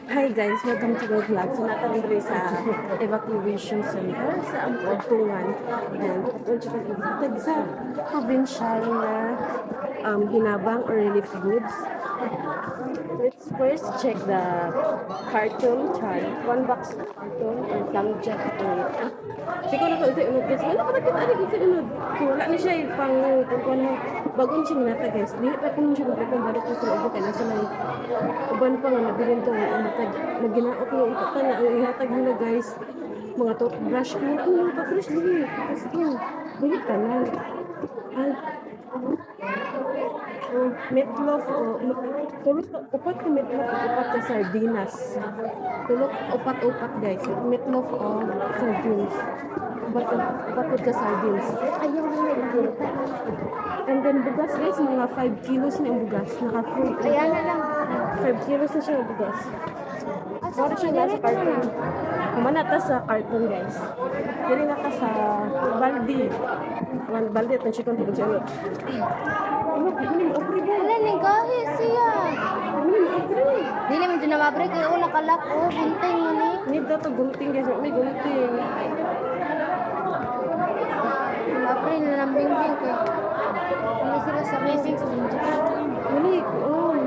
Hi guys, welcome to my vlog. So natin rin sa evacuation center sa Ampungan. And tag sa provincial na hinabang or relief goods. Let's first check the carton chart. One box carton or samjak plate. Siguro na ito unod guys. Wala pa nakita rin ito unod. Wala na siya pang kung bagong siya minata guys. Di pa kung siya kung balik ko sa ubo kaya nasa may uban pa nga nabilin to ihatag. Maginaot mo ito na ihatag nila guys. Mga toothbrush ko. Ano mga toothbrush dili. Tapos yun. Balik ka na. Ay. Meatloaf o tulog upat ka meatloaf upat ka sardinas. Tulog upat guys. Meatloaf o sardines. Upat ka sardines. Ayaw na ito. And then bugas guys, mga 5 kilos na yung bugas. Naka-full. Ayan na lang. 5 kilos na siya yung bugas. Wala siya nasa carton. Kumanata sa carton guys. Dili na ka sa baldi. Baldi at chicken po siya. Ano, hindi mo opri ba? Wala ni gahi siya. Hindi mo opri. Dili man dyan na mabre kaya una kalak o buntay mo ni. Need daw to gunting guys. May gunting. Mabre na lambing din kay. Ano sila sa message.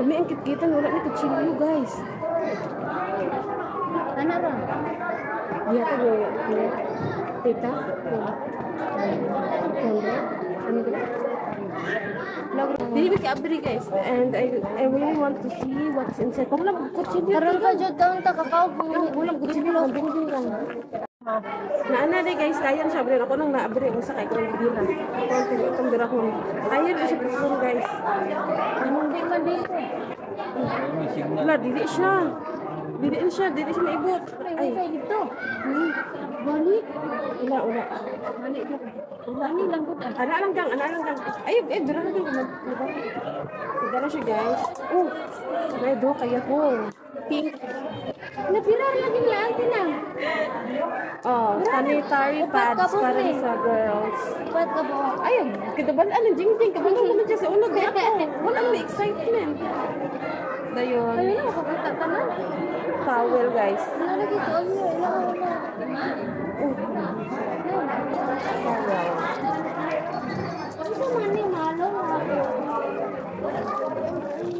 May ang kitkitan. Wala na kutsilyo guys. Ano ron? Diyata niya. Tita. Ano ba? Dili ba ka-abri guys? And I really want to see what's inside. Kung lang kutsilyo. Karon ka jud down ta kakao Walang kutsilyo. Bing lang. Naana de guys, kaya na siya abri. Ako nang naabri. Ang sakay ko ng bira. Ako ang pinitang bira ko. Kaya na siya pagkong guys. Anong di man dito? Wala, dili siya. Dili siya maibot. Ay, wifi dito. Bali. Wala. Bali lang gud. Ana lang gang. Ay, bira na gang. Sige na siya guys. Oh, may do kaya ko. Pink. Napirar lagi nila ante na. Oh, sanitary pads para sa girls. Ba't ka ba? Ayun, kitabalaan ng jing-jing. Kabalo mo na siya sa unod. Walang may excitement. Dayon. Ayun na makapunta ka na. Towel guys. Wala lagi to. Wala. Towel. Ano man ni malo mga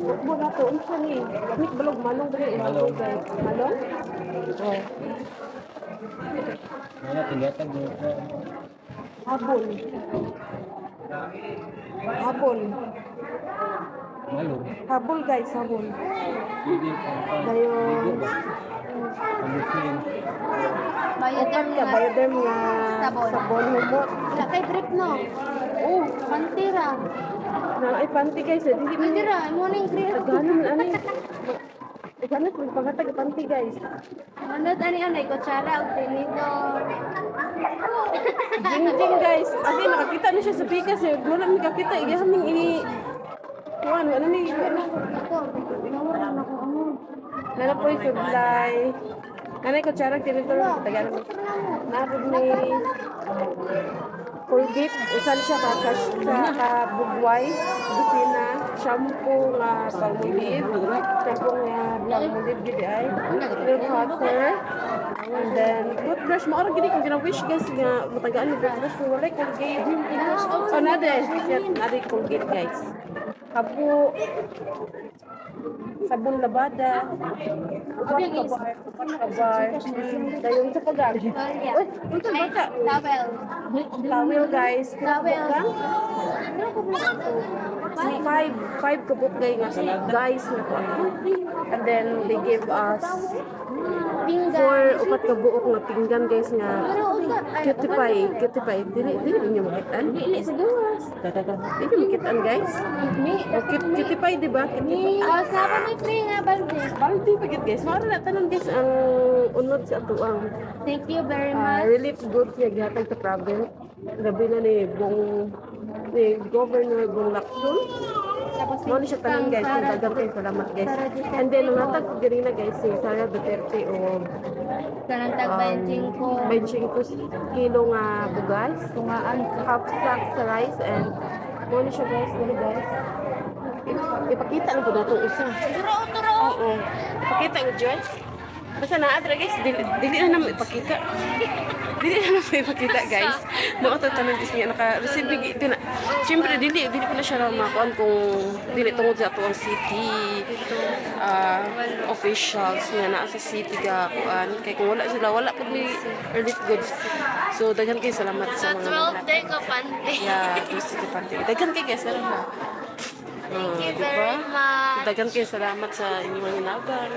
Wala to. Ano siya ni? Gamit balog malong dali. Malong guys. Malong? Oh. Wala, tigatag mo. Habol. Malo. Habol guys, habol. Hindi Dayon. Panguslim. Bayadan Ka bayadan nga Sabon. sabon humot. Wala kay brief no. Oh, Pantira. na ay panty guys. Hindi mo Pantira, morning brief. ganun ano. Ganun kung pangatag panty guys. Manot ani kutsara ug tinidor. Jing guys. Kasi nakakita na siya sa pikas eh. Wala mi kakita ihaming ano ni Ako, nawala na ko amo. nana po sublay. Nanay ko charang tinito tagal. Napod ni Colgate, usan siya ka bugway, busina, shampoo nga pangmulid, shampoo nga pangmulid gidi ay, milk water, and then toothbrush. Maorang gini kung gina-wish guys nga matagaan ni toothbrush kung wala Colgate. Oh, nade Colgate guys. Hapo, sabon labada, kabar, dayon sa pagar. Uy, ito bata. Towel. Towel guys. Towel. Ano ko ba ito? Five kabuk guys na ko. And then they give us upat ka buok na pinggan guys nga cutie pie. Dili niyo makitaan. Dili sa gawas. Dili makitaan guys. Cutie pie di ba? Sapa may free nga balde. Baldi pa gid guys. Mara na tanan guys ang unod sa atuang. Thank you very much. Relief goods nga gihatag sa province. Gabi na ni Governor Bong Lacson. Tapos Mo ni siya tanan guys. Dagang kayo salamat guys. And then natag ko diri na guys si Sara Duterte o kanang tagbayang ko. 25 kilo nga bugas, tungaan half sack sa rice and mo ni siya guys, dili guys. Ipakita lang ko na itong isa. Turo. Oo. Ipakita ko dyan. Basta na adra guys, dili na naman ipakita. Dili na naman ipakita guys. Mga tatanong guys niya naka-receive bigi pina. Siyempre dili ko na siya makuan kung dili tungod sa atuang city officials nga naa sa city ga kuan kay kung wala sila wala pud may relief goods. So daghan kay salamat sa mga 12 day ka pante. yeah, gusto ko pati. Daghan kay guys salamat. Thank you Diba? very much. Daghan kay salamat sa inyong inaban.